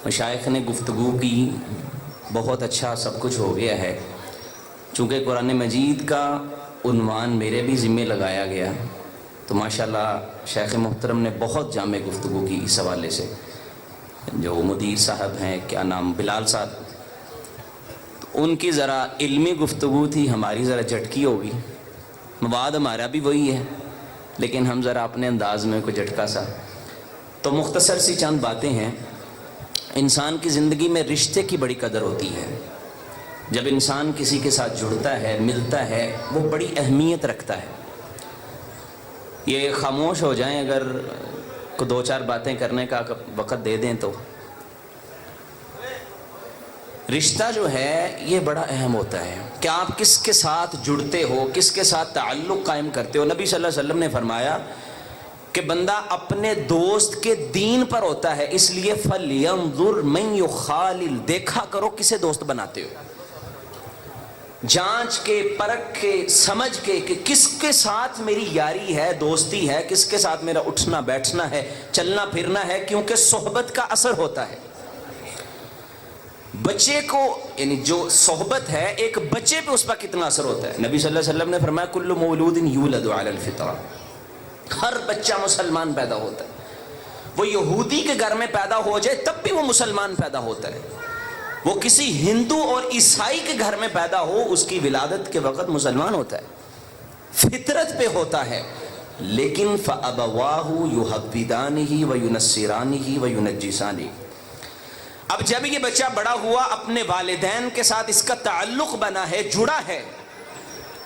مشائخ نے گفتگو کی، بہت اچھا سب کچھ ہو گیا ہے۔ چونکہ قرآن مجید کا عنوان میرے بھی ذمہ لگایا گیا تو ماشاءاللہ شیخ محترم نے بہت جامع گفتگو کی اس حوالے سے۔ جو مدیر صاحب ہیں، کیا نام، بلال صاحب، تو ان کی ذرا علمی گفتگو تھی، ہماری ذرا جھٹکی ہوگی۔ مواد ہمارا بھی وہی ہے لیکن ہم ذرا اپنے انداز میں کوئی جھٹکا سا۔ تو مختصر سی چند باتیں ہیں۔ انسان کی زندگی میں رشتے کی بڑی قدر ہوتی ہے۔ جب انسان کسی کے ساتھ جڑتا ہے، ملتا ہے، وہ بڑی اہمیت رکھتا ہے۔ یہ خاموش ہو جائیں اگر کو دو چار باتیں کرنے کا وقت دے دیں تو۔ رشتہ جو ہے یہ بڑا اہم ہوتا ہے کہ آپ کس کے ساتھ جڑتے ہو، کس کے ساتھ تعلق قائم کرتے ہو۔ نبی صلی اللہ علیہ وسلم نے فرمایا کہ بندہ اپنے دوست کے دین پر ہوتا ہے، اس لیے فَلْيَنظُرْ مَنْ يُخَالِلْ، دیکھا کرو کسے دوست بناتے ہو، جانچ کے، پرکھ کے، سمجھ کے کہ کس کے ساتھ میری یاری ہے، دوستی ہے، کس کے ساتھ میرا اٹھنا بیٹھنا ہے، چلنا پھرنا ہے، کیونکہ صحبت کا اثر ہوتا ہے۔ بچے کو، یعنی جو صحبت ہے ایک بچے پہ اس پر کتنا اثر ہوتا ہے۔ نبی صلی اللہ علیہ وسلم نے فرمایا کل مولود یولد علی الفطرہ، ہر بچہ مسلمان پیدا ہوتا ہے۔ وہ یہودی کے گھر میں پیدا ہو جائے تب بھی وہ مسلمان پیدا ہوتا ہے، وہ کسی ہندو اور عیسائی کے گھر میں پیدا ہو اس کی ولادت کے وقت مسلمان ہوتا ہے، فطرت پہ ہوتا ہے۔ لیکن فَأَبَوَاهُ يُحَوِّدَانِهِ وَيُنَصِّرَانِهِ وَيُنَجِّسَانِهِ، اب جب یہ بچہ بڑا ہوا، اپنے والدین کے ساتھ اس کا تعلق بنا ہے، جڑا ہے،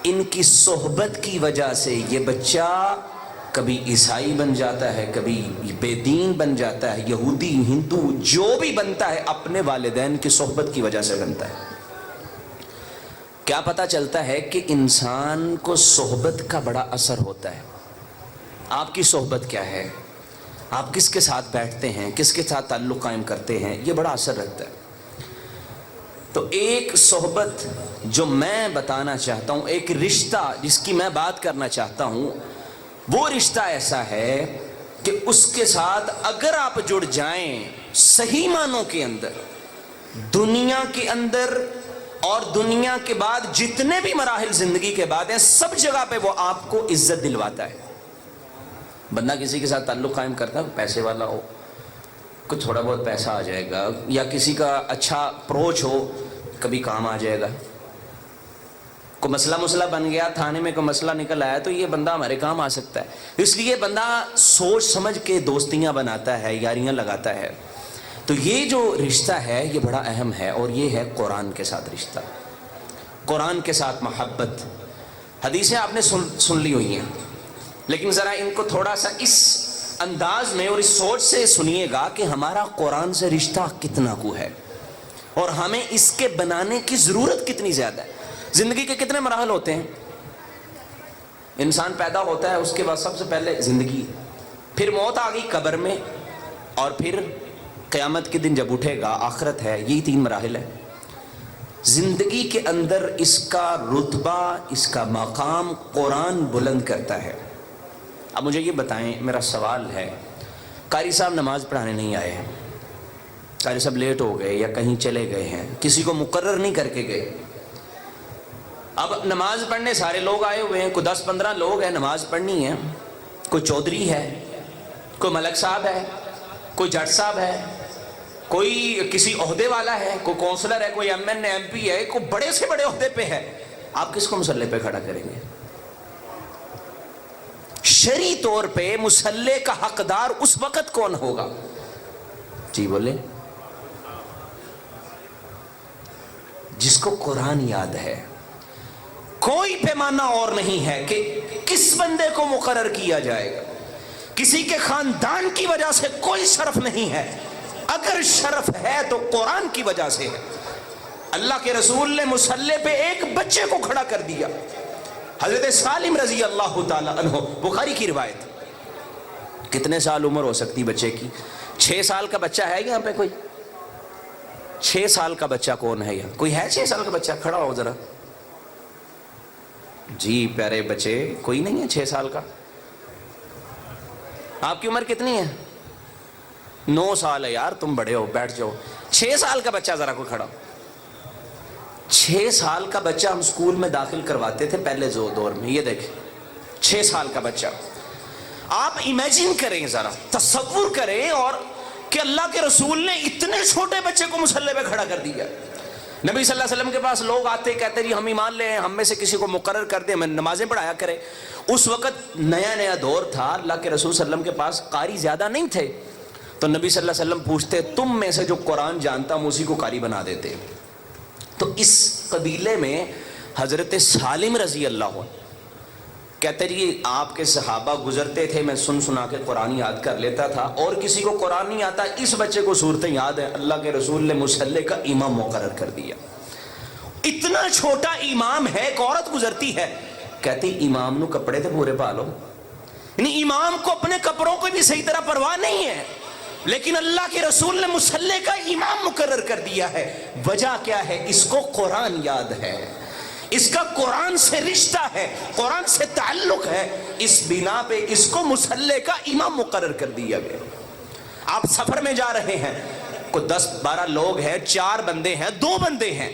ان کی صحبت کی وجہ سے یہ بچہ کبھی عیسائی بن جاتا ہے، کبھی بے دین بن جاتا ہے، یہودی، ہندو، جو بھی بنتا ہے اپنے والدین کی صحبت کی وجہ سے بنتا ہے۔ کیا پتہ چلتا ہے کہ انسان کو صحبت کا بڑا اثر ہوتا ہے۔ آپ کی صحبت کیا ہے، آپ کس کے ساتھ بیٹھتے ہیں، کس کے ساتھ تعلق قائم کرتے ہیں، یہ بڑا اثر رکھتا ہے۔ تو ایک صحبت جو میں بتانا چاہتا ہوں، ایک رشتہ جس کی میں بات کرنا چاہتا ہوں، وہ رشتہ ایسا ہے کہ اس کے ساتھ اگر آپ جڑ جائیں صحیح معنوں کے اندر، دنیا کے اندر اور دنیا کے بعد جتنے بھی مراحل زندگی کے بعد ہیں، سب جگہ پہ وہ آپ کو عزت دلواتا ہے۔ بندہ کسی کے ساتھ تعلق قائم کرتا ہے، پیسے والا ہو، کچھ تھوڑا بہت پیسہ آ جائے گا، یا کسی کا اچھا اپروچ ہو، کبھی کام آ جائے گا۔ کوئی مسئلہ بن گیا، تھانے میں کوئی مسئلہ نکل آیا تو یہ بندہ ہمارے کام آ سکتا ہے۔ اس لیے بندہ سوچ سمجھ کے دوستیاں بناتا ہے، یاریاں لگاتا ہے۔ تو یہ جو رشتہ ہے یہ بڑا اہم ہے، اور یہ ہے قرآن کے ساتھ رشتہ، قرآن کے ساتھ محبت۔ حدیثیں آپ نے سن لی ہوئی ہیں، لیکن ذرا ان کو تھوڑا سا اس انداز میں اور اس سوچ سے سنیے گا کہ ہمارا قرآن سے رشتہ کتنا کو ہے اور ہمیں اس کے بنانے کی ضرورت کتنی زیادہ ہے۔ زندگی کے کتنے مراحل ہوتے ہیں؟ انسان پیدا ہوتا ہے، اس کے بعد سب سے پہلے زندگی، پھر موت آ گئی قبر میں، اور پھر قیامت کے دن جب اٹھے گا، آخرت ہے۔ یہی 3 مراحل ہیں زندگی کے اندر۔ اس کا رتبہ، اس کا مقام قرآن بلند کرتا ہے۔ اب مجھے یہ بتائیں، میرا سوال ہے، قاری صاحب نماز پڑھانے نہیں آئے ہیں، قاری صاحب لیٹ ہو گئے یا کہیں چلے گئے ہیں، کسی کو مقرر نہیں کر کے گئے، اب نماز پڑھنے سارے لوگ آئے ہوئے ہیں، کوئی 10-15 لوگ ہیں، نماز پڑھنی ہے، کوئی چودھری ہے، کوئی ملک صاحب ہے، کوئی جٹ صاحب ہے، کوئی کسی عہدے والا ہے، کوئی کونسلر ہے، کوئی ایم این ایم پی ہے، کوئی بڑے سے بڑے عہدے پہ ہے، آپ کس کو مصلی پہ کھڑا کریں گے؟ شرعی طور پہ مصلی کا حقدار اس وقت کون ہوگا؟ جی بولے، جس کو قرآن یاد ہے۔ کوئی پیمانہ اور نہیں ہے کہ کس بندے کو مقرر کیا جائے گا، کسی کے خاندان کی وجہ سے کوئی شرف نہیں ہے، اگر شرف ہے تو قرآن کی وجہ سے ہے۔ اللہ کے رسول نے مصلی پہ ایک بچے کو کھڑا کر دیا، حضرت سالم رضی اللہ تعالی عنہ، بخاری کی روایت۔ کتنے سال عمر ہو سکتی بچے کی؟ 6 سال کا بچہ ہے یہاں پہ کوئی؟ 6 سال کا بچہ کون ہے یہاں؟ کوئی ہے 6 سال کا بچہ؟ کھڑا ہو ذرا۔ جی پیارے بچے، کوئی نہیں ہے 6 سال کا؟ آپ کی عمر کتنی ہے؟ 9 سال ہے یار، تم بڑے ہو، بیٹھ جاؤ۔ 6 سال کا بچہ، ذرا کوئی کھڑا، 6 سال کا بچہ ہم اسکول میں داخل کرواتے تھے پہلے دور میں، یہ دیکھیں 6 سال کا بچہ۔ آپ امیجن کریں، ذرا تصور کریں، اور کہ اللہ کے رسول نے اتنے چھوٹے بچے کو مصلی پہ کھڑا کر دیا۔ نبی صلی اللہ علیہ وسلم کے پاس لوگ آتے کہتے جی ہم ایمان لے ہیں، ہم میں سے کسی کو مقرر کر دیں، ہمیں نمازیں پڑھایا کرے۔ اس وقت نیا دور تھا، اللہ کے رسول صلی اللہ علیہ وسلم کے پاس قاری زیادہ نہیں تھے، تو نبی صلی اللہ علیہ وسلم پوچھتے تم میں سے جو قرآن جانتا ہم اسی کو قاری بنا دیتے۔ تو اس قبیلے میں حضرت سالم رضی اللہ عنہ کہتے جی آپ کے صحابہ گزرتے تھے، میں سنا کے قرآن یاد کر لیتا تھا، اور کسی کو قرآن نہیں آتا، اس بچے کو صورتیں یاد ہے، اللہ کے رسول نے مصلی کا امام مقرر کر دیا۔ اتنا چھوٹا امام ہے، ایک عورت گزرتی ہے، کہتی امام نو کپڑے تے پورے پالو، یعنی امام کو اپنے کپڑوں کو بھی صحیح طرح پرواہ نہیں ہے، لیکن اللہ کے رسول نے مصلی کا امام مقرر کر دیا ہے۔ وجہ کیا ہے؟ اس کو قرآن یاد ہے، اس کا قرآن سے رشتہ ہے، قرآن سے تعلق ہے، اس بنا پہ اس کو مصلی کا امام مقرر کر دیا گیا۔ آپ سفر میں جا رہے ہیں، کوئی 10-12 لوگ ہیں، 4 بندے ہیں، 2 بندے ہیں،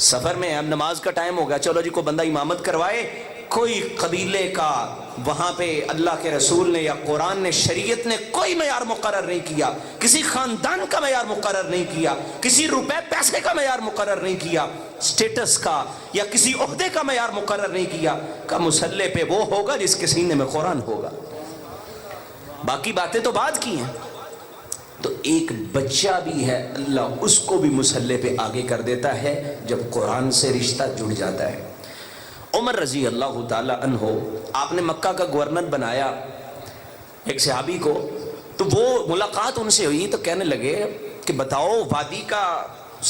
سفر میں اب نماز کا ٹائم ہو گیا، چلو جی کوئی بندہ امامت کروائے۔ کوئی قبیلے کا وہاں پہ اللہ کے رسول نے یا قرآن نے، شریعت نے کوئی معیار مقرر نہیں کیا، کسی خاندان کا معیار مقرر نہیں کیا، کسی روپے پیسے کا معیار مقرر نہیں کیا، سٹیٹس کا یا کسی عہدے کا معیار مقرر نہیں کیا، کہ مصلی پہ وہ ہوگا جس کے سینے میں قرآن ہوگا، باقی باتیں تو بعد کی ہیں۔ تو ایک بچہ بھی ہے، اللہ اس کو بھی مصلی پہ آگے کر دیتا ہے جب قرآن سے رشتہ جڑ جاتا ہے۔ عمر رضی اللہ تعالی عنہ، آپ نے مکہ کا گورنر بنایا ایک صحابی کو، تو وہ ملاقات ان سے ہوئی تو کہنے لگے کہ بتاؤ وادی کا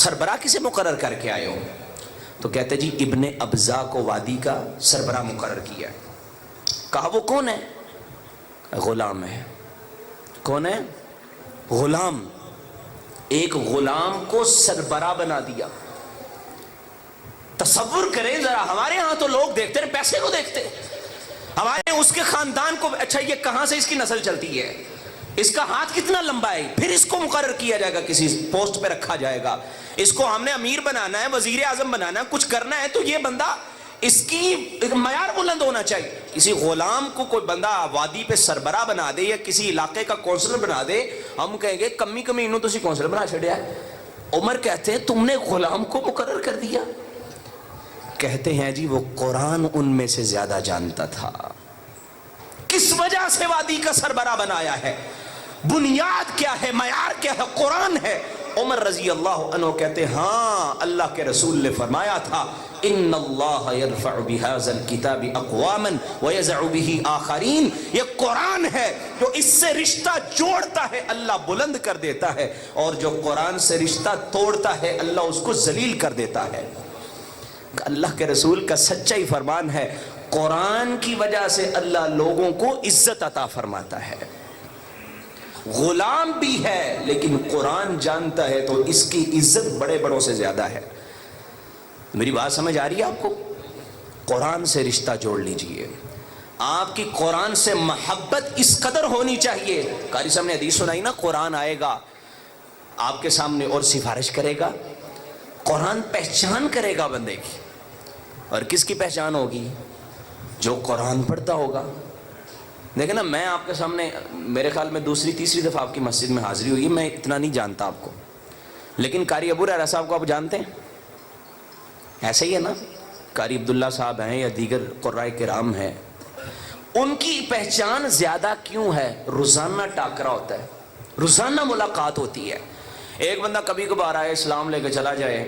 سربراہ کسے مقرر کر کے آئے ہو؟ تو کہتے جی ابن ابزا کو وادی کا سربراہ مقرر کیا۔ کہا وہ کون ہے؟ غلام ہے۔ کون ہے؟ غلام۔ ایک غلام کو سربراہ بنا دیا۔ تصور کریں ذرا، ہمارے ہاں تو لوگ دیکھتے ہیں، پیسے کو دیکھتے ہیں، ہمارے اس کے خاندان کو، اچھا یہ کہاں سے اس کی نسل چلتی ہے، اس کا ہاتھ کتنا لمبا ہے، پھر اس کو مقرر کیا جائے گا، کسی پوسٹ پہ رکھا جائے گا، اس کو ہم نے امیر بنانا ہے، وزیر اعظم بنانا ہے، کچھ کرنا ہے، تو یہ بندہ، اس کی معیار بلند ہونا چاہیے۔ کسی غلام کو کوئی بندہ وادی پہ سربراہ بنا دے یا کسی علاقے کا کونسلر بنا دے، ہم کہیں گے کمی انہوں تو اسی کونسلر بنا چھڑیا ہے۔ عمر کہتے ہیں تم نے غلام کو مقرر کر دیا؟ کہتے ہیں جی وہ قرآن ان میں سے زیادہ جانتا تھا۔ کس وجہ سے وادی کا سربراہ بنایا ہے؟ بنیاد کیا ہے؟ معیار کیا ہے؟ قرآن ہے۔ عمر رضی اللہ عنہ کہتے ہیں ہاں اللہ کے رسول نے فرمایا تھا ان اللہ یرفع بہذا الکتاب اقواما ویضع بہ آخرین، یہ قرآن ہے جو اس سے رشتہ جوڑتا ہے اللہ بلند کر دیتا ہے، اور جو قرآن سے رشتہ توڑتا ہے اللہ اس کو ذلیل کر دیتا ہے۔ اللہ کے رسول کا سچا ہی فرمان ہے، قرآن کی وجہ سے اللہ لوگوں کو عزت عطا فرماتا ہے۔ غلام بھی ہے لیکن قرآن جانتا ہے تو اس کی عزت بڑے بڑوں سے زیادہ ہے۔ میری بات سمجھ آ رہی ہے آپ کو؟ قرآن سے رشتہ جوڑ لیجئے، آپ کی قرآن سے محبت اس قدر ہونی چاہیے۔ قاری صاحب نے حدیث سنائی نا، قرآن آئے گا آپ کے سامنے اور سفارش کرے گا، قرآن پہچان کرے گا بندے کی۔ اور کس کی پہچان ہوگی؟ جو قرآن پڑھتا ہوگا۔ دیکھیں نا، میں آپ کے سامنے میرے خیال میں دوسری تیسری دفعہ آپ کی مسجد میں حاضری ہوئی ہے، میں اتنا نہیں جانتا آپ کو، لیکن قاری ابو ہریرہ صاحب کو آپ جانتے ہیں؟ ایسے ہی ہے نا، قاری عبداللہ صاحب ہیں یا دیگر قرائے کرام ہیں، ان کی پہچان زیادہ کیوں ہے؟ روزانہ ٹاکرا ہوتا ہے، روزانہ ملاقات ہوتی ہے۔ ایک بندہ کبھی کبھار آئے اسلام لے کے چلا جائے،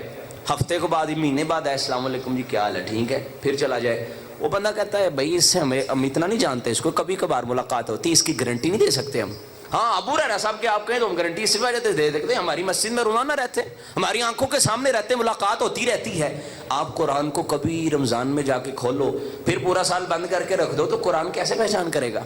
ہفتے کو بعد مہینے بعد آئے السلام علیکم جی کیا حال ہے، ٹھیک ہے، پھر چلا جائے۔ وہ بندہ کہتا ہے بھائی اس سے ہم اتنا نہیں جانتے، اس کو کبھی کبھار ملاقات ہوتی ہے، اس کی گارنٹی نہیں دے سکتے ہم۔ ہاں ابو ہریرہ صاحب کے آپ کہیں تو ہم گارنٹی اس وجہ سے دے سکتے ہیں، ہماری مسجد میں روزانہ رہتے ہیں، ہماری آنکھوں کے سامنے رہتے ہیں، ملاقات ہوتی رہتی ہے۔ آپ قرآن کو کبھی رمضان میں جا کے کھولو، پھر پورا سال بند کر کے رکھ دو تو قرآن کیسے پہچان کرے گا؟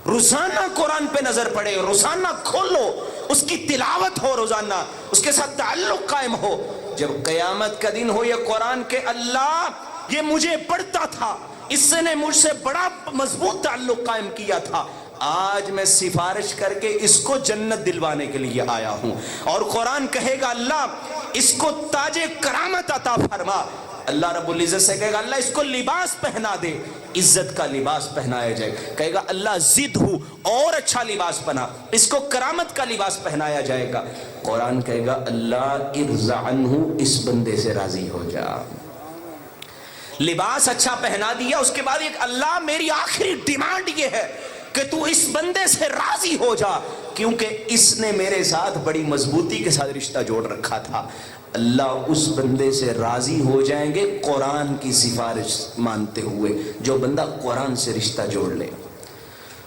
روزانہ قرآن پہ نظر پڑے، روزانہ کھولو، اس کی تلاوت ہو، روزانہ اس کے ساتھ تعلق قائم ہو۔ جب قیامت کا دن ہو یہ قرآن کے اللہ یہ مجھے پڑھتا تھا، اس نے مجھ سے بڑا مضبوط تعلق قائم کیا تھا، آج میں سفارش کر کے اس کو جنت دلوانے کے لیے آیا ہوں. اور قرآن کہے گا اللہ اس کو تاج کرامت عطا فرما. اللہ رب العزت سے کہے گا اللہ اس کو لباس پہنا دے, عزت کا لباس پہنایا جائے. کہے گا اللہ زد ہو اور اچھا لباس پہنا, اس کو کرامت کا لباس پہنایا جائے گا. قرآن کہے گا اللہ ارض عنہ, اس بندے سے راضی ہو جا. لباس اچھا پہنا دیا, اس کے بعد ایک اللہ میری آخری ڈیمانڈ یہ ہے کہ تو اس بندے سے راضی ہو جا, کیونکہ اس نے میرے ساتھ بڑی مضبوطی کے ساتھ رشتہ جوڑ رکھا تھا. اللہ اس بندے سے راضی ہو جائیں گے قرآن کی سفارش مانتے ہوئے, جو بندہ قرآن سے رشتہ جوڑ لے.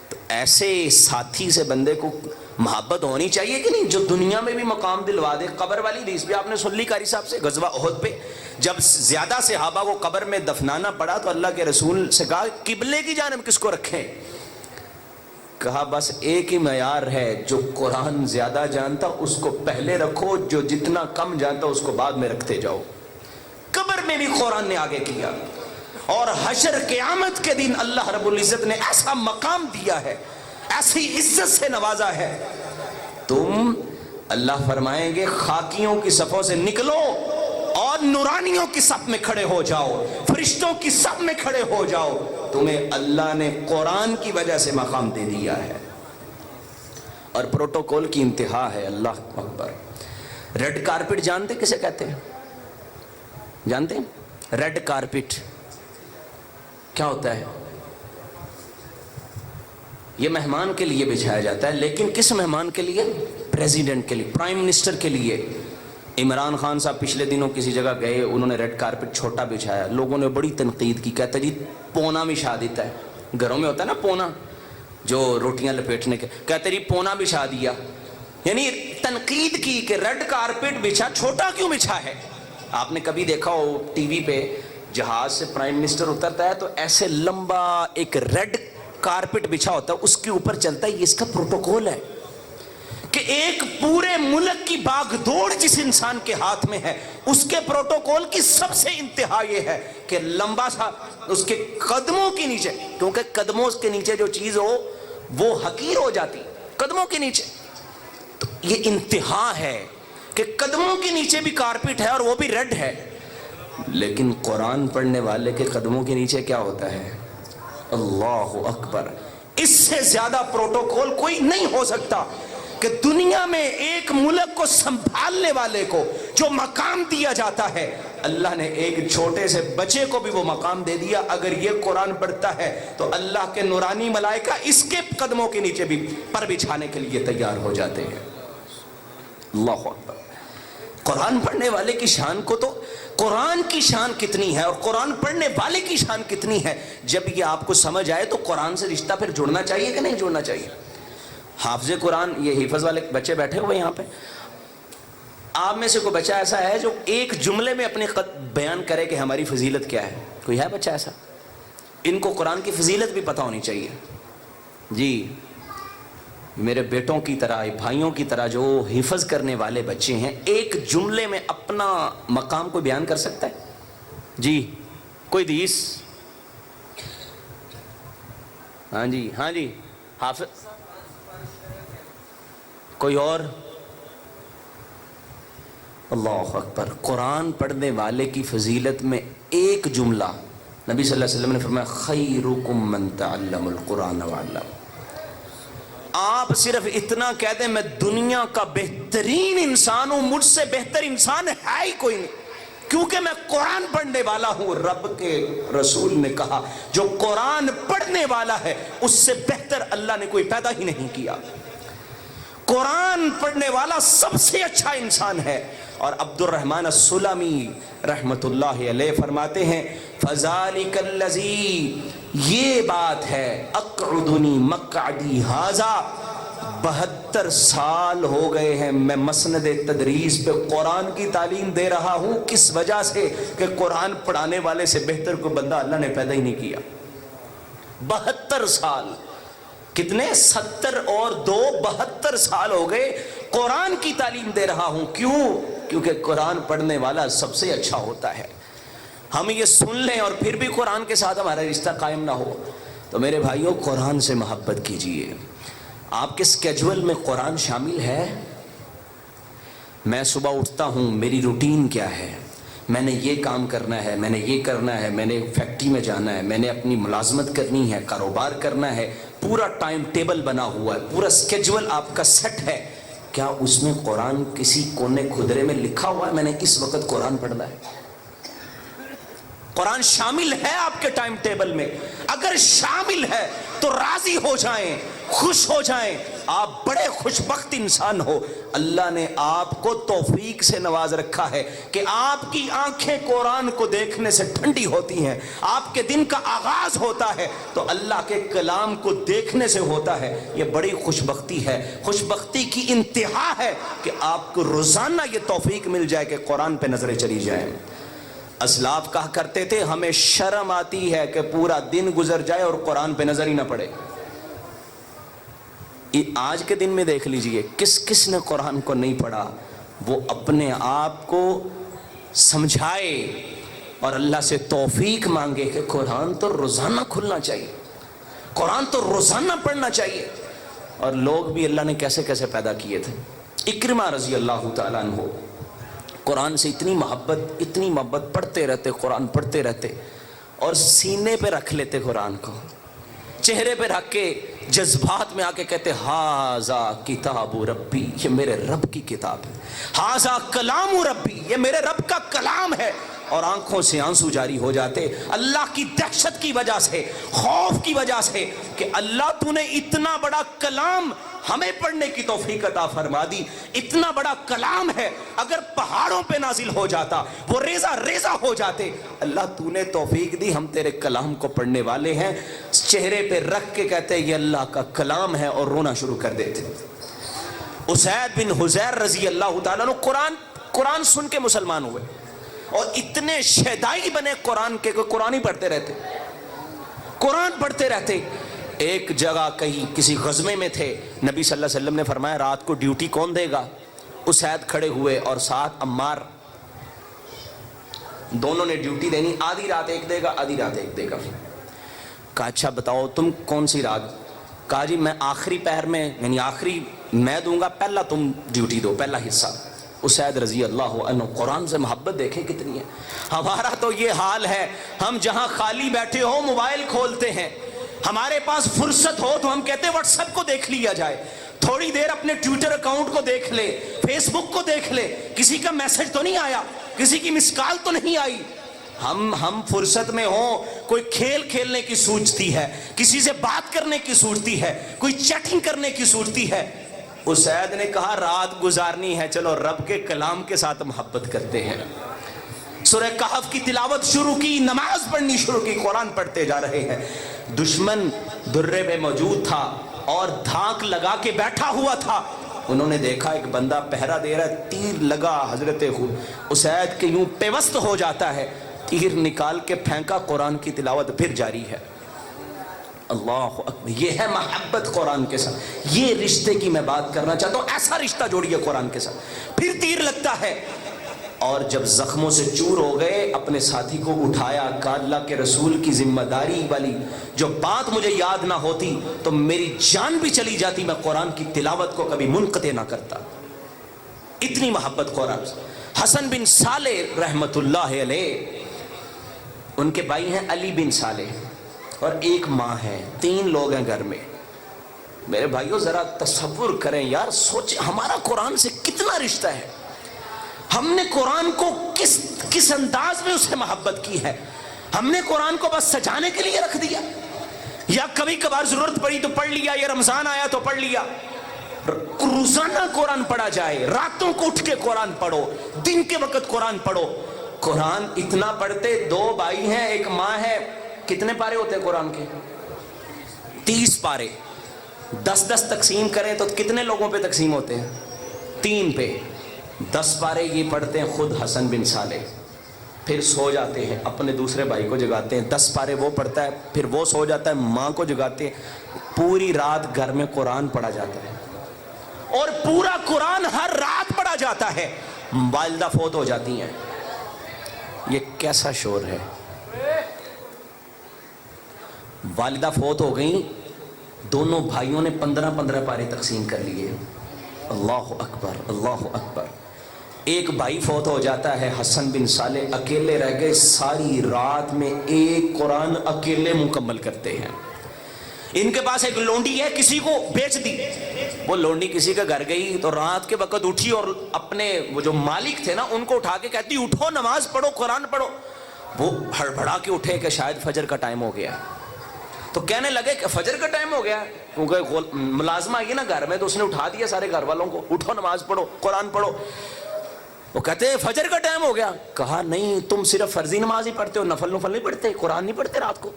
تو ایسے ساتھی سے بندے کو محبت ہونی چاہیے کہ نہیں, جو دنیا میں بھی مقام دلوا دے. قبر والی حدیث بھی آپ نے سن لی قاری صاحب سے, غزوہ احد پہ جب زیادہ صحابہ کو قبر میں دفنانا پڑا تو اللہ کے رسول سے کہا قبلے کی جانب کس کو رکھیں. کہا بس ایک ہی معیار ہے, جو قرآن زیادہ جانتا اس کو پہلے رکھو, جو جتنا کم جانتا اس کو بعد میں رکھتے جاؤ. قبر میں بھی قرآن نے آگے کیا, اور حشر قیامت کے دن اللہ رب العزت نے ایسا مقام دیا ہے, ایسی عزت سے نوازا ہے. تم اللہ فرمائیں گے خاکیوں کی صفوں سے نکلو اور نورانیوں کی صف میں کھڑے ہو جاؤ, فرشتوں کی صف میں کھڑے ہو جاؤ. تمہیں اللہ نے قرآن کی وجہ سے مقام دے دیا ہے. اور پروٹوکول کی انتہا ہے. اللہ اکبر. ریڈ کارپٹ جانتے کسے کہتے ہیں؟ جانتے ہیں ریڈ کارپٹ کیا ہوتا ہے؟ یہ مہمان کے لیے بچھایا جاتا ہے, لیکن کس مہمان کے لیے؟ پریزیڈنٹ کے لیے, پرائم منسٹر کے لیے. عمران خان صاحب پچھلے دنوں کسی جگہ گئے, انہوں نے ریڈ کارپٹ چھوٹا بچھایا, لوگوں نے بڑی تنقید کی. کہتا جی پونا بچھا دیتا ہے, گھروں میں ہوتا ہے نا پونا جو روٹیاں لپیٹنے کے, کہتے جی پونا بچھا دیا. یعنی تنقید کی کہ ریڈ کارپٹ بچھا, چھوٹا کیوں بچھا ہے. آپ نے کبھی دیکھا ہو ٹی وی پہ جہاز سے پرائم منسٹر اترتا ہے تو ایسے لمبا ایک ریڈ کارپٹ بچھا ہوتا ہے, اس کے اوپر چلتا ہے. یہ اس کا پروٹوکول ہے کہ ایک پورے ملک کی باغ دوڑ جس انسان کے ہاتھ میں ہے, اس کے پروٹوکول کی سب سے انتہا یہ ہے کہ لمبا سا اس کے قدموں کے نیچے, کیونکہ قدموں کے نیچے جو چیز ہو وہ حقیر ہو جاتی, قدموں کے نیچے. تو یہ انتہا ہے کہ قدموں کے نیچے بھی کارپٹ ہے اور وہ بھی ریڈ ہے. لیکن قرآن پڑھنے والے کے قدموں کے نیچے کیا ہوتا ہے؟ اللہ اکبر. اس سے زیادہ پروٹوکول کوئی نہیں ہو سکتا کہ دنیا میں ایک ملک کو سنبھالنے والے کو جو مقام دیا جاتا ہے, اللہ نے ایک چھوٹے سے بچے کو بھی وہ مقام دے دیا. اگر یہ قرآن پڑھتا ہے تو اللہ کے نورانی ملائکہ اس کے قدموں کے نیچے بھی پر بچھانے کے لیے تیار ہو جاتے ہیں. اللہ اکبر. قرآن پڑھنے والے کی شان کو تو, قرآن کی شان کتنی ہے اور قرآن پڑھنے والے کی شان کتنی ہے, جب یہ آپ کو سمجھ آئے تو قرآن سے رشتہ پھر جڑنا چاہیے کہ نہیں جڑنا چاہیے. حافظ قرآن, یہ حفظ والے بچے بیٹھے ہوئے یہاں پہ, آپ میں سے کوئی بچہ ایسا ہے جو ایک جملے میں اپنے بیان کرے کہ ہماری فضیلت کیا ہے؟ کوئی ہے بچہ ایسا؟ ان کو قرآن کی فضیلت بھی پتہ ہونی چاہیے. جی میرے بیٹوں کی طرح, بھائیوں کی طرح جو حفظ کرنے والے بچے ہیں, ایک جملے میں اپنا مقام کو بیان کر سکتا ہے؟ جی کوئی حدیث؟ ہاں جی ہاں جی حافظ. کوئی اور؟ اللہ اکبر. قرآن پڑھنے والے کی فضیلت میں ایک جملہ, نبی صلی اللہ علیہ وسلم نے فرمایا خیرکم من تعلم القرآن وعلم. آپ صرف اتنا کہہ دیں میں دنیا کا بہترین انسان ہوں, مجھ سے بہتر انسان ہے ہی کوئی نہیں, کیونکہ میں قرآن پڑھنے والا ہوں. رب کے رسول نے کہا جو قرآن پڑھنے والا ہے اس سے بہتر اللہ نے کوئی پیدا ہی نہیں کیا. قرآن پڑھنے والا سب سے اچھا انسان ہے. اور عبد الرحمن السلمی رحمت اللہ علیہ فرماتے ہیں فذالک الذی, یہ بات ہے اقعدنی مقعدی ھذا, 72 سال ہو گئے ہیں میں مسند تدریس پہ قرآن کی تعلیم دے رہا ہوں. کس وجہ سے؟ کہ قرآن پڑھانے والے سے بہتر کوئی بندہ اللہ نے پیدا ہی نہیں کیا. 72 سال, کتنے 70 اور 2 72 سال ہو گئے قرآن کی تعلیم دے رہا ہوں. کیوں؟ کیونکہ قرآن پڑھنے والا سب سے اچھا ہوتا ہے. ہم یہ سن لیں اور پھر بھی قرآن کے ساتھ ہمارا رشتہ قائم نہ ہو. تو میرے بھائیوں قرآن سے محبت کیجئے. آپ کے اسکیجول میں قرآن شامل ہے؟ میں صبح اٹھتا ہوں، میری روٹین کیا ہے؟ میں نے یہ کام کرنا ہے، میں نے یہ کرنا ہے، میں نے فیکٹری میں جانا ہے، میں نے اپنی ملازمت کرنی ہے، کاروبار کرنا ہے، پورا ٹائم ٹیبل بنا ہوا ہے، پورا اسکیجول آپ کا سیٹ ہے. کیا اس میں قرآن کسی کونے کھدرے میں لکھا ہوا ہے میں نے اس وقت قرآن پڑھنا ہے؟ قرآن شامل ہے آپ کے ٹائم ٹیبل میں؟ اگر شامل ہے تو راضی ہو جائیں، خوش ہو جائیں. آپ بڑے خوش بخت انسان ہو. اللہ نے آپ کو توفیق سے نواز رکھا ہے کہ آپ کی آنکھیں قرآن کو دیکھنے سے ٹھنڈی ہوتی ہیں. آپ کے دن کا آغاز ہوتا ہے تو اللہ کے کلام کو دیکھنے سے ہوتا ہے. یہ بڑی خوش بختی ہے. خوش بختی کی انتہا ہے کہ آپ کو روزانہ یہ توفیق مل جائے کہ قرآن پہ نظریں چلی جائیں. اسلاف کہا کرتے تھے ہمیں شرم آتی ہے کہ پورا دن گزر جائے اور قرآن پہ نظر ہی نہ پڑے. آج کے دن میں دیکھ لیجئے کس کس نے قرآن کو نہیں پڑھا. وہ اپنے آپ کو سمجھائے اور اللہ سے توفیق مانگے کہ قرآن تو روزانہ کھلنا چاہیے، قرآن تو روزانہ پڑھنا چاہیے. اور لوگ بھی اللہ نے کیسے کیسے پیدا کیے تھے. اکرمہ رضی اللہ تعالیٰ عنہ قرآن سے اتنی محبت پڑھتے رہتے، قرآن پڑھتے رہتے اور سینے پہ رکھ لیتے قرآن کو، چہرے پہ رکھ کے جذبات میں آ کے کہتے ہاذا کتاب ربی، یہ میرے رب کی کتاب ہے، ہاذا کلام ربی، یہ میرے رب کا کلام ہے. اور آنکھوں سے آنسو جاری ہو جاتے اللہ کی دہشت کی وجہ سے، خوف کی وجہ سے کہ اللہ تو نے اتنا بڑا کلام ہمیں پڑھنے کی توفیق عطا فرما دی. اتنا بڑا کلام ہے، اگر پہاڑوں پہ نازل ہو جاتا وہ ریزہ ریزہ ہو جاتے. اللہ تو نے توفیق دی، ہم تیرے کلام کو پڑھنے والے ہیں. چہرے پہ رکھ کے کہتے یہ اللہ کا کلام ہے اور رونا شروع کر دیتے. اسید بن حضیر رضی اللہ تعالیٰ عنہ قرآن سن کے مسلمان ہوئے اور اتنے شیدائی بنے قرآن کے کہ قرآن ہی پڑھتے رہتے، قرآن پڑھتے رہتے. ایک جگہ کہیں کسی غزوے میں تھے، نبی صلی اللہ علیہ وسلم نے فرمایا رات کو ڈیوٹی کون دے گا؟ اسید کھڑے ہوئے اور ساتھ عمار، دونوں نے ڈیوٹی دینی، آدھی رات ایک دے گا، آدھی رات ایک دے گا. کہا اچھا بتاؤ تم کون سی رات؟ کہا جی میں آخری پہر میں، یعنی آخری میں دوں گا، پہلا تم ڈیوٹی دو، پہلا حصہ. اسید رضی اللہ عنہ قرآن سے محبت دیکھیں کتنی ہے. ہمارا تو یہ حال ہے، ہم جہاں خالی بیٹھے ہو موبائل کھولتے ہیں، ہمارے پاس فرصت ہو تو ہم کہتے ہیں واٹس ایپ کو دیکھ لیا جائے، تھوڑی دیر اپنے ٹویٹر اکاؤنٹ کو دیکھ لے، فیس بک کو دیکھ لے، کسی کا میسج تو نہیں آیا، کسی کی مس کال تو نہیں آئی. ہم فرصت میں ہوں، کوئی کھیل کھیلنے کی سوچتی ہے، کسی سے بات کرنے کی سوچتی ہے، کوئی چیٹنگ کرنے کی سوچتی ہے. اسید نے کہا رات گزارنی ہے، چلو رب کے کلام کے ساتھ محبت کرتے ہیں. سورہ کہف کی تلاوت شروع کی، نماز پڑھنی شروع کی، قرآن پڑھتے جا رہے ہیں. دشمن درے پہ موجود تھا اور دھاک لگا کے بیٹھا ہوا تھا. انہوں نے دیکھا ایک بندہ پہرا دے رہا ہے، تیر لگا حضرت اسید کے یوں پیوست ہو جاتا ہے، تیر نکال کے پھینکا، قرآن کی تلاوت پھر جاری ہے. اللہ اکبر. یہ ہے محبت قرآن کے ساتھ. یہ رشتے کی میں بات کرنا چاہتا ہوں، ایسا رشتہ جوڑیے قرآن کے ساتھ. پھر تیر لگتا ہے اور جب زخموں سے چور ہو گئے اپنے ساتھی کو اٹھایا. کہا اللہ کے رسول کی ذمہ داری والی جو بات مجھے یاد نہ ہوتی تو میری جان بھی چلی جاتی، میں قرآن کی تلاوت کو کبھی منقطع نہ کرتا. اتنی محبت قرآن سے. حسن بن صالح رحمت اللہ علیہ، ان کے بھائی ہیں علی بن صالح اور ایک ماں ہے، 3 لوگ ہیں گھر میں. میرے بھائیوں ذرا تصور کریں یار، سوچیں ہمارا قرآن سے کتنا رشتہ ہے. ہم نے قرآن کو کس انداز میں اسے محبت کی ہے. ہم نے قرآن کو بس سجانے کے لیے رکھ دیا، یا کبھی کبھار ضرورت پڑی تو پڑھ لیا، یا رمضان آیا تو پڑھ لیا. روزانہ قرآن پڑھا جائے، راتوں کو اٹھ کے قرآن پڑھو، دن کے وقت قرآن پڑھو. قرآن اتنا پڑھتے، 2 بھائی ہیں ایک ماں ہے. کتنے پارے ہوتے ہیں قرآن کے؟ 30 پارے. 10 تقسیم کریں تو کتنے لوگوں پہ تقسیم ہوتے ہیں؟ 3 پہ. 10 پارے یہ پڑھتے ہیں خود حسن بن صالح، پھر سو جاتے ہیں، اپنے دوسرے بھائی کو جگاتے ہیں. 10 پارے وہ پڑھتا ہے، پھر وہ سو جاتا ہے، ماں کو جگاتے ہیں. پوری رات گھر میں قرآن پڑھا جاتا ہے اور پورا قرآن ہر رات پڑھا جاتا ہے. والدہ فوت ہو جاتی ہیں. یہ کیسا شور ہے. والدہ فوت ہو گئیں، دونوں بھائیوں نے 15 پارے تقسیم کر لیے. اللہ اکبر اللہ اکبر. ایک بھائی فوت ہو جاتا ہے، حسن بن صالح اکیلے رہ گئے، ساری رات میں ایک قرآن اکیلے مکمل کرتے ہیں. ان کے پاس ایک لونڈی ہے، کسی کو بیچ دی. وہ لونڈی کسی کا گھر گئی تو رات کے وقت اٹھی اور اپنے وہ جو مالک تھے نا ان کو اٹھا کے کہتی اٹھو نماز پڑھو قرآن پڑھو. وہ ہڑبڑا کے اٹھے کہ شاید فجر کا ٹائم ہو گیا. تو کہنے لگے کہ فجر کا ٹائم ہو گیا، کیونکہ ملازمہ آئی نا گھر میں تو اس نے اٹھا دیا سارے گھر والوں کو، اٹھو نماز پڑھو قرآن پڑھو. وہ کہتے ہیں فجر کا ٹائم ہو گیا. کہا نہیں، تم صرف فرضی نماز ہی پڑھتے ہو، نفل نہیں پڑھتے، قرآن نہیں پڑھتے رات کو.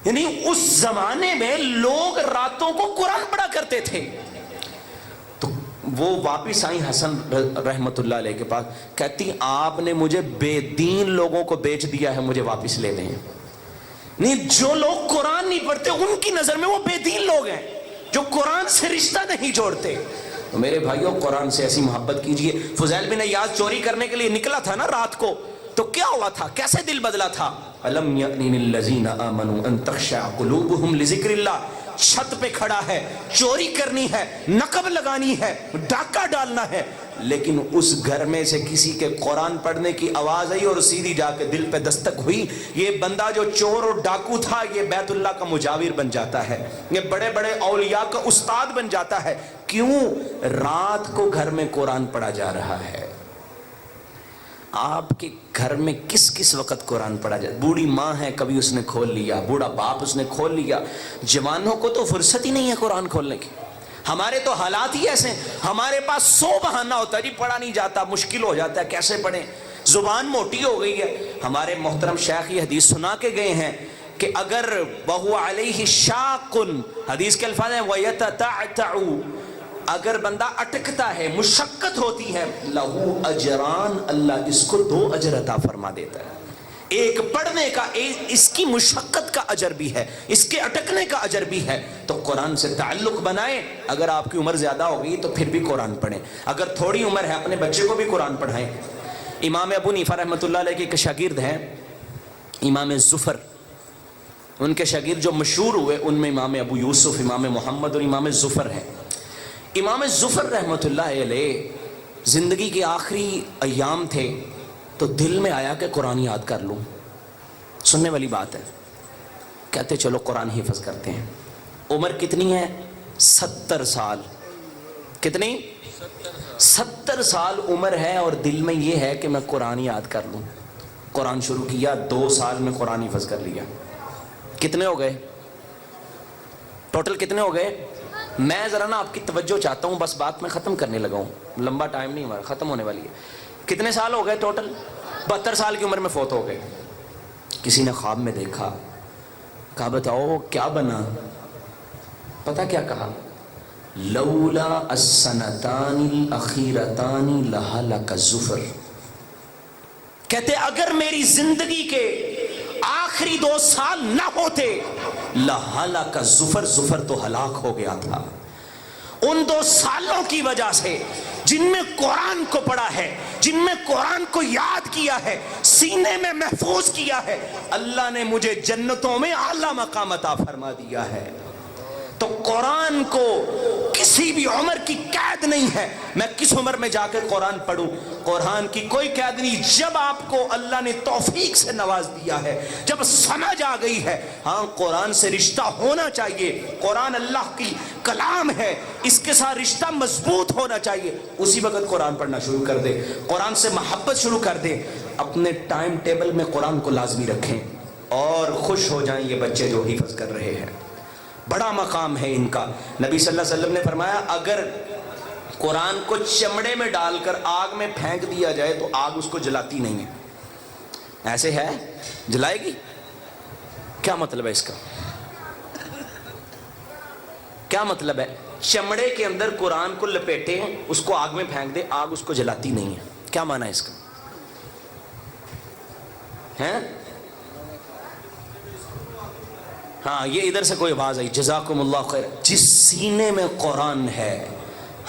یعنی اس زمانے میں لوگ راتوں کو قرآن پڑھا کرتے تھے. تو وہ واپس آئی حسن رحمت اللہ علیہ کے پاس، کہتی آپ نے مجھے بے دین لوگوں کو بیچ دیا ہے، مجھے واپس لے لیں. نہیں، جو لوگ قرآن نہیں پڑھتے ان کی نظر میں وہ بے دین لوگ ہیں جو قرآن سے رشتہ نہیں جوڑتے. تو میرے بھائیوں، قرآن سے ایسی محبت کیجئے. فضیل بن عیاض چوری کرنے کے لیے نکلا تھا نا رات کو، تو کیا ہوا تھا، کیسے دل بدلا تھا؟ الم یأن للذین آمنوا ان تخشع قلوبہم لذکر اللہ. چھت پہ کھڑا ہے، چوری کرنی ہے، نقب لگانی ہے، ڈاکہ ڈالنا ہے، لیکن اس گھر میں سے کسی کے قرآن پڑھنے کی آواز آئی اور سیدھی جا کے دل پہ دستک ہوئی. یہ بندہ جو چور اور ڈاکو تھا یہ بیت اللہ کا مجاور بن جاتا ہے، یہ بڑے بڑے اولیاء کا استاد بن جاتا ہے. کیوں؟ رات کو گھر میں قرآن پڑھا جا رہا ہے. آپ کے گھر میں کس وقت قرآن پڑھا جائے؟ بوڑھی ماں ہے، کبھی اس نے کھول لیا، بوڑھا باپ اس نے کھول لیا. جوانوں کو تو فرصت ہی نہیں ہے قرآن کھولنے کی. ہمارے تو حالات ہی ایسے ہیں، ہمارے پاس 100 بہانہ ہوتا ہے، جی پڑھا نہیں جاتا، مشکل ہو جاتا ہے، کیسے پڑھیں، زبان موٹی ہو گئی ہے. ہمارے محترم شیخ یہ حدیث سنا کے گئے ہیں کہ اگر وَهُوَ عَلَيْهِ شَاقٌ، حدیث کے الفاظ ہیں وَيَتَتَعْتَعُ، اگر بندہ اٹکتا ہے، مشقت ہوتی ہے، لہو اجران، اللہ اس کو 2 اجر عطا فرما دیتا ہے. ایک پڑھنے کا، اس کی مشقت کا اجر بھی ہے، اس کے اٹکنے کا اجر بھی ہے. تو قرآن سے تعلق بنائیں. اگر آپ کی عمر زیادہ ہو گئی تو پھر بھی قرآن پڑھیں، اگر تھوڑی عمر ہے اپنے بچے کو بھی قرآن پڑھائیں. امام ابو حنیفہ رحمۃ اللہ علیہ کے شاگرد ہیں امام زفر. ان کے شاگرد جو مشہور ہوئے ان میں امام ابو یوسف، امام محمد اور امام زفر ہیں. امام زفر رحمۃ اللہ علیہ زندگی کے آخری ایام تھے تو دل میں آیا کہ قرآن یاد کر لوں. سننے والی بات ہے. کہتے چلو قرآن حفظ کرتے ہیں. عمر کتنی ہے؟ 70 سال. کتنی؟ 70 سال عمر ہے اور دل میں یہ ہے کہ میں قرآن یاد کر لوں. قرآن شروع کیا، 2 سال میں قرآن حفظ کر لیا. کتنے ہو گئے ٹوٹل؟ کتنے ہو گئے؟ میں ذرا نا آپ کی توجہ چاہتا ہوں، بس بات میں ختم کرنے لگا ہوں، لمبا ٹائم نہیں ہمارا، ختم ہونے والی ہے. کتنے سال ہو گئے ٹوٹل؟ 72 سال کی عمر میں فوت ہو گئے. کسی نے خواب میں دیکھا، کہا بتاؤ کیا بنا؟ پتہ کیا کہا؟ لولا السنتان الاخیرتان لہلک زفر. کہتے اگر میری زندگی کے آخری 2 سال نہ ہوتے لہلک زفر، زفر تو ہلاک ہو گیا تھا. ان 2 سالوں کی وجہ سے جن میں قرآن کو پڑھا ہے، جن میں قرآن کو یاد کیا ہے، سینے میں محفوظ کیا ہے، اللہ نے مجھے جنتوں میں اعلیٰ مقام عطا فرما دیا ہے. تو قرآن کو کسی بھی عمر کی قید نہیں ہے. میں کس عمر میں جا کے قرآن پڑھوں، قرآن کی کوئی قید نہیں. جب آپ کو اللہ نے توفیق سے نواز دیا ہے، جب سمجھ آ گئی ہے، ہاں قرآن سے رشتہ ہونا چاہیے، قرآن اللہ کی کلام ہے، اس کے ساتھ رشتہ مضبوط ہونا چاہیے، اسی وقت قرآن پڑھنا شروع کر دے، قرآن سے محبت شروع کر دے. اپنے ٹائم ٹیبل میں قرآن کو لازمی رکھیں اور خوش ہو جائیں یہ بچے جو حفظ کر رہے ہیں. بڑا مقام ہے ان کا. نبی صلی اللہ علیہ وسلم نے فرمایا اگر قرآن کو چمڑے میں ڈال کر آگ میں پھینک دیا جائے تو آگ اس کو جلاتی نہیں ہے. ایسے ہے؟ جلائے گی؟ کیا مطلب ہے اس کا؟ کیا مطلب ہے؟ چمڑے کے اندر قرآن کو لپیٹے، اس کو آگ میں پھینک دے، آگ اس کو جلاتی نہیں ہے. کیا معنی ہے اس کا؟ ہیں؟ ہاں یہ ادھر سے کوئی آواز آئی، جزاکم اللہ خیر. جس سینے میں قرآن ہے،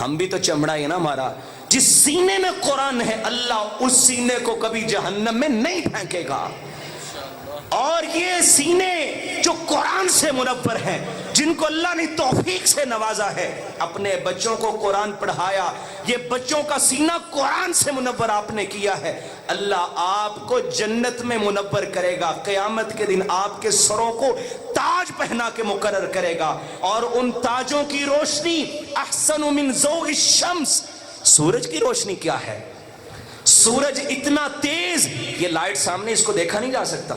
ہم بھی تو چمڑا ہے نا ہمارا، جس سینے میں قرآن ہے اللہ اس سینے کو کبھی جہنم میں نہیں پھینکے گا. اور یہ سینے جو قرآن سے منور ہیں، جن کو اللہ نے توفیق سے نوازا ہے، اپنے بچوں کو قرآن پڑھایا، یہ بچوں کا سینہ قرآن سے منور آپ نے کیا ہے، اللہ آپ کو جنت میں منور کرے گا، قیامت کے دن آپ کے سروں کو تاج پہنا کے مقرر کرے گا، اور ان تاجوں کی روشنی احسن من ضوء الشمس، سورج کی روشنی کیا ہے؟ سورج اتنا تیز، یہ لائٹ سامنے اس کو دیکھا نہیں جا سکتا،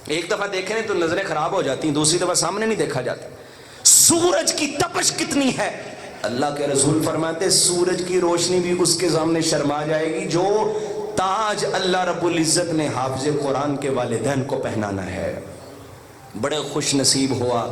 ایک دفعہ دیکھیں تو نظریں خراب ہو جاتی ہیں، دوسری دفعہ سامنے نہیں دیکھا جاتا۔ سورج کی تپش کتنی ہے، اللہ کے رسول فرماتے ہیں سورج کی روشنی بھی اس کے سامنے شرما جائے گی جو تاج اللہ رب العزت نے حافظ قرآن کے والدین کو پہنانا ہے۔ بڑے خوش نصیب ہوا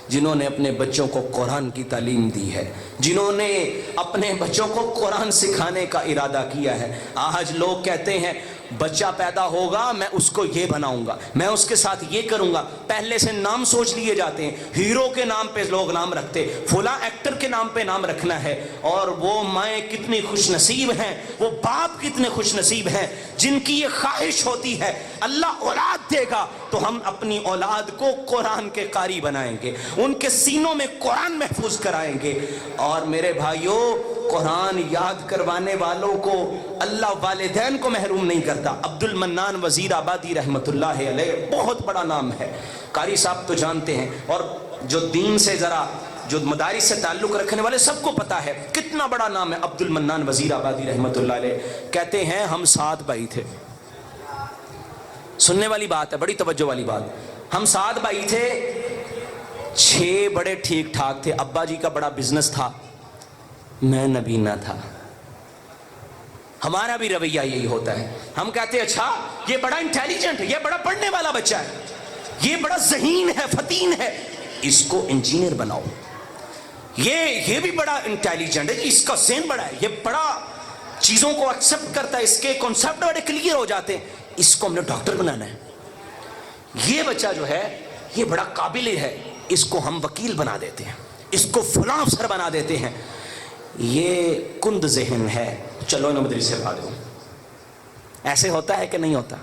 جنہوں نے اپنے بچوں کو قرآن کی تعلیم دی ہے، جنہوں نے اپنے بچوں کو قرآن سکھانے کا ارادہ کیا ہے۔ آج لوگ کہتے ہیں بچہ پیدا ہوگا میں اس کو یہ بناؤں گا، میں اس کے ساتھ یہ کروں گا، پہلے سے نام سوچ لیے جاتے ہیں، ہیرو کے نام پہ لوگ نام رکھتے، فلاں ایکٹر کے نام پہ نام رکھنا ہے، اور وہ مائیں کتنی خوش نصیب ہیں، وہ باپ کتنے خوش نصیب ہیں جن کی یہ خواہش ہوتی ہے اللہ اولاد دے گا تو ہم اپنی اولاد کو قرآن کے قاری بنائیں گے، ان کے سینوں میں قرآن محفوظ کرائیں گے۔ اور میرے بھائیوں، قرآن یاد کروانے والوں کو اللہ والدین کو محروم نہیں کرتا۔ عبد المنان وزیر آبادی رحمت اللہ علیہ بہت بڑا نام ہے، قاری صاحب تو جانتے ہیں، اور جو دین سے ذرا جو مدارس سے تعلق رکھنے والے سب کو پتا ہے کتنا بڑا نام ہے عبد المنان وزیر آبادی رحمت اللہ علیہ۔ کہتے ہیں ہم 7 بھائی تھے، سننے والی بات ہے، بڑی توجہ والی بات، ہم 7 بھائی تھے، 6 بڑے ٹھیک ٹھاک تھے، ابا جی کا بڑا بزنس تھا، میں نبینا تھا۔ ہمارا بھی رویہ یہی ہوتا ہے، ہم کہتے ہیں اچھا یہ بڑا انٹیلیجنٹ ہے، یہ بڑا پڑھنے والا بچہ ہے، یہ بڑا ذہین ہے، فطین ہے، اس کو انجینئر بناؤ، یہ بھی بڑا انٹیلیجنٹ ہے، اس کا ذہن بڑا ہے، یہ بڑا چیزوں کو ایکسپٹ کرتا ہے، اس کے کنسپٹ بڑے کلیئر ہو جاتے ہیں، اس کو ہم نے ڈاکٹر بنانا ہے، یہ بچہ جو ہے یہ بڑا قابل ہے، اس کو ہم وکیل بنا دیتے ہیں، اس کو فلاں افسر بنا دیتے ہیں، یہ کند ذہن ہے، چلو انہیں مدرسے پڑھا دو۔ ایسے ہوتا ہے کہ نہیں ہوتا؟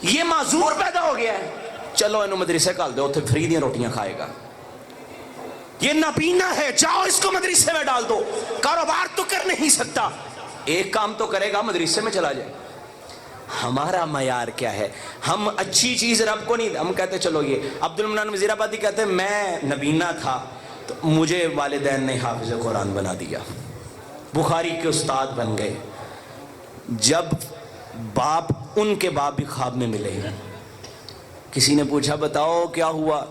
یہ معذور پیدا ہو گیا ہے، چلو انہیں مدرسے کال دو، تو فری دیا روٹیاں کھائے گا۔ یہ نابینا ہے، جاؤ اس کو مدرسے میں ڈال دو، کاروبار تو کر نہیں سکتا، ایک کام تو کرے گا، مدرسے میں چلا جائے۔ ہمارا معیار کیا ہے؟ ہم اچھی چیز رب کو نہیں، ہم کہتے چلو یہ عبد المنان وزیر آبادی کہتے ہیں میں نبینا تھا تو مجھے والدین نے حافظ قرآن بنا دیا، بخاری کے استاد بن گئے۔ جب باپ، ان کے باپ بھی خواب میں ملے، کسی نے پوچھا بتاؤ کیا ہوا،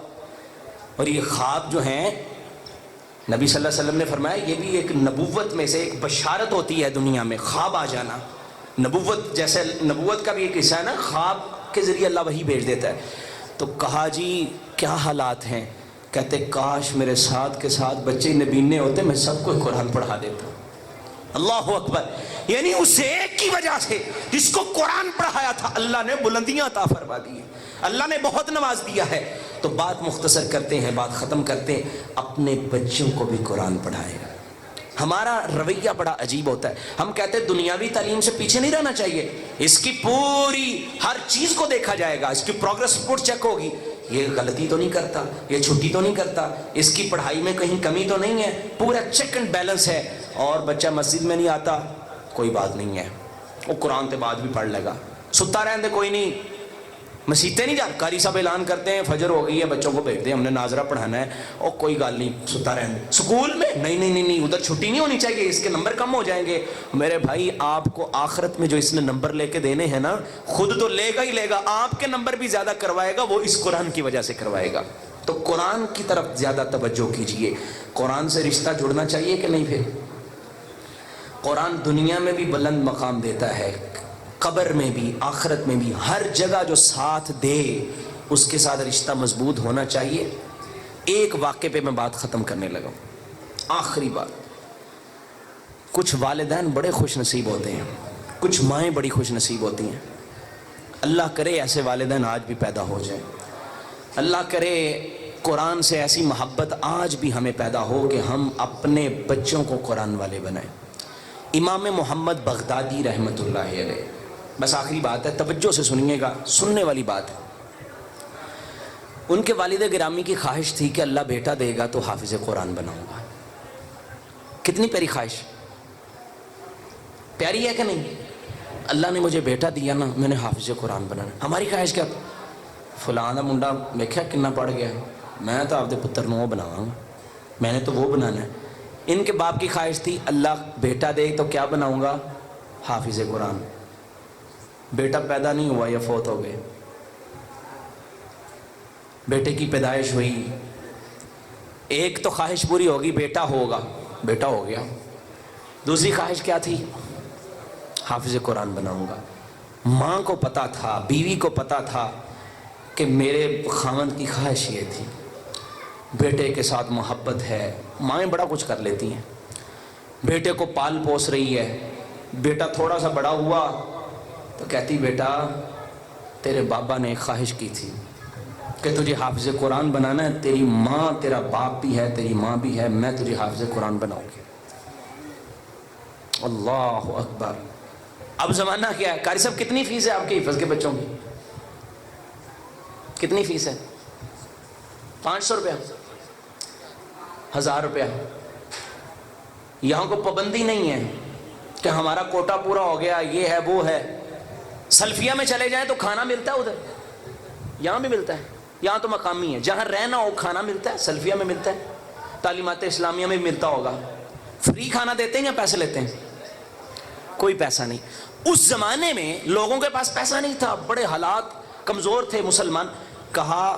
اور یہ خواب جو ہیں نبی صلی اللہ علیہ وسلم نے فرمایا یہ بھی ایک نبوت میں سے ایک بشارت ہوتی ہے، دنیا میں خواب آ جانا، نبوت جیسے نبوت کا بھی ایک حصہ ہے نا، خواب کے ذریعے اللہ وحی بھیج دیتا ہے۔ تو کہا جی کیا حالات ہیں؟ کہتے کاش میرے ساتھ کے ساتھ بچے نبینے ہوتے، میں سب کو قرآن پڑھا دیتا۔ اللہ اکبر، یعنی اس ایک کی وجہ سے جس کو قرآن پڑھایا تھا اللہ نے بلندیاں عطا فرما دی، اللہ نے بہت نواز دیا ہے۔ تو بات مختصر کرتے ہیں، بات ختم کرتے ہیں، اپنے بچوں کو بھی قرآن پڑھائے۔ ہمارا رویہ بڑا عجیب ہوتا ہے، ہم کہتے ہیں دنیاوی تعلیم سے پیچھے نہیں رہنا چاہیے، اس کی پوری ہر چیز کو دیکھا جائے گا، اس کی پروگریس رپورٹ چیک ہوگی، یہ غلطی تو نہیں کرتا، یہ چھٹی تو نہیں کرتا، اس کی پڑھائی میں کہیں کمی تو نہیں ہے، پورا چیک اینڈ بیلنس ہے۔ اور بچہ مسجد میں نہیں آتا، کوئی بات نہیں ہے، وہ قرآن کے بعد بھی پڑھ لے گا، ستا رہنے دے، کوئی نہیں، مسیطیں نہیں جاتے، قاری صاحب اعلان کرتے ہیں فجر ہو گئی ہے بچوں کو بھیج دیں، ہم نے ناظرہ پڑھانا ہے، اور کوئی گال نہیں، ستا رہنے دیں۔ سکول میں نہیں، ادھر چھٹی نہیں ہونی چاہیے، اس کے نمبر کم ہو جائیں گے۔ میرے بھائی آپ کو آخرت میں جو اس نے نمبر لے کے دینے ہیں نا، خود تو لے گا ہی لے گا، آپ کے نمبر بھی زیادہ کروائے گا، وہ اس قرآن کی وجہ سے کروائے گا۔ تو قرآن کی طرف زیادہ توجہ کیجئے، قرآن سے رشتہ جڑنا چاہیے کہ نہیں؟ پھر قرآن دنیا میں بھی بلند مقام دیتا ہے، قبر میں بھی، آخرت میں بھی، ہر جگہ جو ساتھ دے اس کے ساتھ رشتہ مضبوط ہونا چاہیے۔ ایک واقعے پہ میں بات ختم کرنے لگا، آخری بات، کچھ والدین بڑے خوش نصیب ہوتے ہیں، کچھ مائیں بڑی خوش نصیب ہوتی ہیں، اللہ کرے ایسے والدین آج بھی پیدا ہو جائیں، اللہ کرے قرآن سے ایسی محبت آج بھی ہمیں پیدا ہو کہ ہم اپنے بچوں کو قرآن والے بنائیں۔ امام محمد بغدادی رحمت اللہ علیہ، بس آخری بات ہے، توجہ سے سنیے گا، سننے والی بات ہے۔ ان کے والد گرامی کی خواہش تھی کہ اللہ بیٹا دے گا تو حافظ قرآن بناؤں گا. کتنی پیاری خواہش، پیاری ہے کہ نہیں؟ اللہ نے مجھے بیٹا دیا نا، میں نے حافظ قرآن بنانا. ہماری خواہش کیا تھی؟ فلاں دا منڈا دیکھا کنا پڑھ گیا، میں تو آپ دے پتر نو بناواں گا، میں نے تو وہ بنانا ہے. ان کے باپ کی خواہش تھی اللہ بیٹا دے تو کیا بناؤں گا؟ حافظ قرآن. بیٹا پیدا نہیں ہوا یا فوت ہو گئے. بیٹے کی پیدائش ہوئی، ایک تو خواہش پوری ہوگی بیٹا ہوگا، بیٹا ہو گیا. دوسری خواہش کیا تھی؟ حافظ قرآن بناؤں گا. ماں کو پتا تھا، بیوی کو پتا تھا کہ میرے خاوند کی خواہش یہ تھی، بیٹے کے ساتھ محبت ہے. مائیں بڑا کچھ کر لیتی ہیں. بیٹے کو پال پوس رہی ہے، بیٹا تھوڑا سا بڑا ہوا تو کہتی بیٹا تیرے بابا نے ایک خواہش کی تھی کہ تجھے حافظ قرآن بنانا ہے، تیری ماں تیرا باپ بھی ہے، تیری ماں بھی ہے، میں تجھے حافظ قرآن بناؤں گی. اللہ اکبر. اب زمانہ کیا ہے؟ قاری صاحب کتنی فیس ہے آپ کے حفظ کے بچوں کی؟ کتنی فیس ہے؟ 500 روپیہ، 1000 روپیہ. یہاں کو پابندی نہیں ہے کہ ہمارا کوٹا پورا ہو گیا، یہ ہے وہ ہے. سلفیہ میں چلے جائیں تو کھانا ملتا ہے، ادھر یہاں بھی ملتا ہے. یہاں تو مقامی ہے، جہاں رہنا ہو کھانا ملتا ہے. سلفیہ میں ملتا ہے، تعلیمات اسلامیہ میں ملتا ہوگا. فری کھانا دیتے ہیں یا پیسے لیتے ہیں؟ کوئی پیسہ نہیں. اس زمانے میں لوگوں کے پاس پیسہ نہیں تھا، بڑے حالات کمزور تھے مسلمان. کہا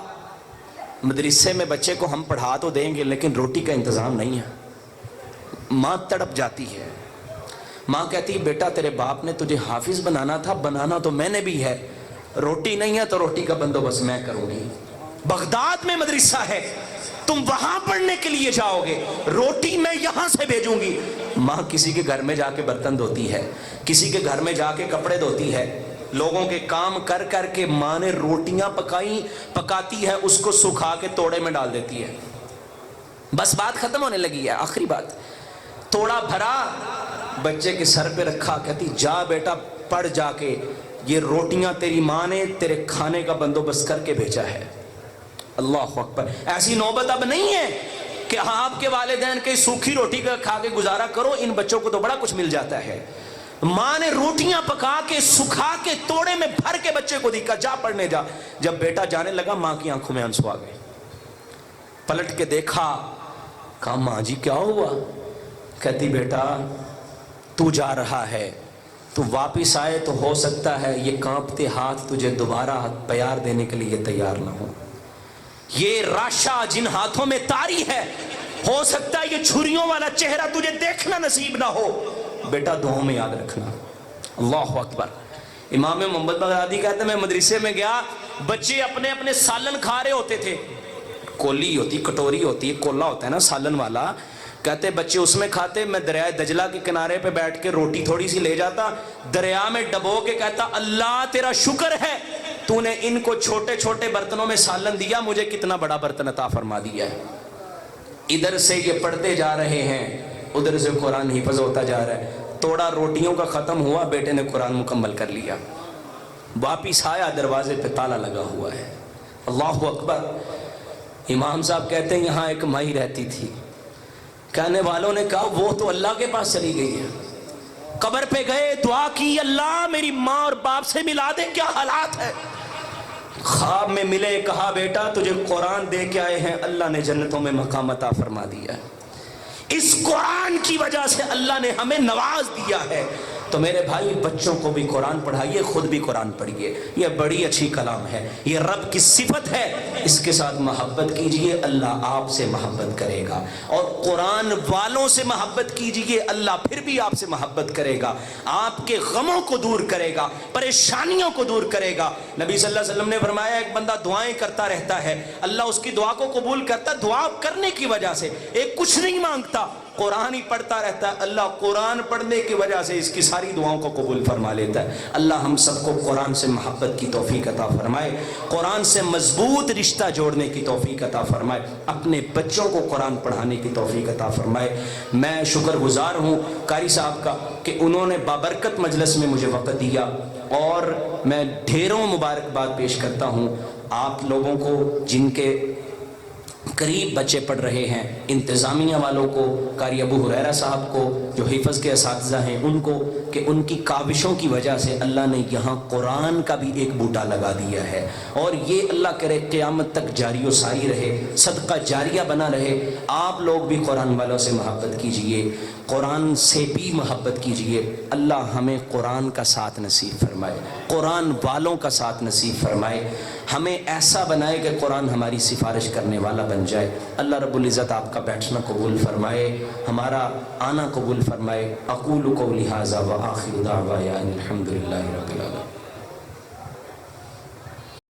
مدرسے میں بچے کو ہم پڑھا تو دیں گے لیکن روٹی کا انتظام نہیں ہے. ماں تڑپ جاتی ہے. ماں کہتی بیٹا تیرے باپ نے تجھے حافظ بنانا تھا، بنانا تو میں نے بھی ہے، روٹی نہیں ہے تو روٹی کا بندوبست میں کروں گی. بغداد میں مدرسہ ہے، تم وہاں پڑھنے کے لیے جاؤ گے، روٹی میں یہاں سے بھیجوں گی. ماں کسی کے گھر میں جا کے برتن دھوتی ہے، کسی کے گھر میں جا کے کپڑے دھوتی ہے. لوگوں کے کام کر کر کے ماں نے روٹیاں پکاتی ہے، اس کو سکھا کے توڑے میں ڈال دیتی ہے. بس بات ختم ہونے لگی ہے. آخری بات، توڑا بھرا بچے کے سر پہ رکھا، کہتی جا بیٹا پڑھ جا کے، یہ روٹیاں تیری ماں نے تیرے کھانے کا بندوبست کر کے بھیجا ہے. اللہ اکبر. ایسی نوبت اب نہیں ہے کہ آپ کے والدین کے سوکھی روٹی کا کھا کے گزارا کرو. ان بچوں کو تو بڑا کچھ مل جاتا ہے. ماں نے روٹیاں پکا کے سکھا کے توڑے میں بھر کے بچے کو دی، جا پڑھنے جا. جب بیٹا جانے لگا ماں کی آنکھوں میں آنسو آ گئے. پلٹ کے دیکھا، کہا ماں جی کیا ہوا؟ کہتی بیٹا تو جا رہا ہے، تو واپس آئے تو ہو سکتا ہے یہ کانپتے ہاتھ تجھے دوبارہ پیار دینے کے لیے تیار نہ ہو. یہ راشا جن ہاتھوں میں تاری ہے، ہو سکتا ہے یہ چھریوں والا چہرہ تجھے دیکھنا نصیب نہ ہو. بیٹا دعاؤں میں یاد رکھنا. اللہ اکبر. امام محمد بغدادی کہتے ہیں میں مدرسے میں گیا، بچے اپنے اپنے سالن کھا رہے ہوتے تھے. کولی ہوتی، کٹوری ہوتی ہے، کولا ہوتا ہے نا سالن والا. کہتے بچے اس میں کھاتے، میں دریائے دجلہ کے کنارے پہ بیٹھ کے روٹی تھوڑی سی لے جاتا، دریا میں ڈبو کے کہتا اللہ تیرا شکر ہے تو نے ان کو چھوٹے چھوٹے برتنوں میں سالن دیا، مجھے کتنا بڑا برتن عطا فرما دیا ہے. ادھر سے یہ پڑھتے جا رہے ہیں، ادھر سے قرآن حفظ ہوتا جا رہا ہے. توڑا روٹیوں کا ختم ہوا، بیٹے نے قرآن مکمل کر لیا. واپس آیا، دروازے پہ تالا لگا ہوا ہے. اللہ اکبر. امام صاحب کہتے ہیں یہاں ایک مائی رہتی تھی. کہنے والوں نے کہا وہ تو اللہ کے پاس چلی گئی ہے. قبر پہ گئے، دعا کی اللہ میری ماں اور باپ سے ملا دے، کیا حالات ہے. خواب میں ملے، کہا بیٹا تجھے قرآن دے کے آئے ہیں، اللہ نے جنتوں میں مقام عطا فرما دیا ہے. اس قرآن کی وجہ سے اللہ نے ہمیں نواز دیا ہے. تو میرے بھائی بچوں کو بھی قرآن پڑھائیے، خود بھی قرآن پڑھیے. یہ بڑی اچھی کلام ہے، یہ رب کی صفت ہے. اس کے ساتھ محبت کیجئے، اللہ آپ سے محبت کرے گا. اور قرآن والوں سے محبت کیجئے، اللہ پھر بھی آپ سے محبت کرے گا. آپ کے غموں کو دور کرے گا، پریشانیوں کو دور کرے گا. نبی صلی اللہ علیہ وسلم نے فرمایا ایک بندہ دعائیں کرتا رہتا ہے، اللہ اس کی دعا کو قبول کرتا. دعا کرنے کی وجہ سے ایک کچھ نہیں مانگتا، قرآن ہی پڑھتا رہتا ہے، اللہ قرآن پڑھنے کی وجہ سے اس کی ساری دعاؤں کو قبول فرما لیتا ہے. اللہ ہم سب کو قرآن سے محبت کی توفیق عطا فرمائے، قرآن سے مضبوط رشتہ جوڑنے کی توفیق عطا فرمائے، اپنے بچوں کو قرآن پڑھانے کی توفیق عطا فرمائے. میں شکر گزار ہوں قاری صاحب کا کہ انہوں نے بابرکت مجلس میں مجھے وقت دیا، اور میں ڈھیروں مبارکباد پیش کرتا ہوں. آپ لوگوں کو جن کے قریب بچے پڑھ رہے ہیں، انتظامیہ والوں کو، قاری ابو ہریرہ صاحب کو، جو حفظ کے اساتذہ ہیں ان کو، کہ ان کی کاوشوں کی وجہ سے اللہ نے یہاں قرآن کا بھی ایک بوٹا لگا دیا ہے، اور یہ اللہ کرے قیامت تک جاری و ساری رہے، صدقہ جاریہ بنا رہے۔ آپ لوگ بھی قرآن والوں سے محبت کیجئے، قرآن سے بھی محبت کیجئے۔ اللہ ہمیں قرآن کا ساتھ نصیب فرمائے، قرآن والوں کا ساتھ نصیب فرمائے، ہمیں ایسا بنائے کہ قرآن ہماری سفارش کرنے والا بن جائے۔ اللہ رب العزت آپ کا بیٹھنا قبول فرمائے، ہمارا آنا قبول فرمائے۔ اقول قولی ھذا وآخر دعوایا ان الحمد للہ رب العالمین۔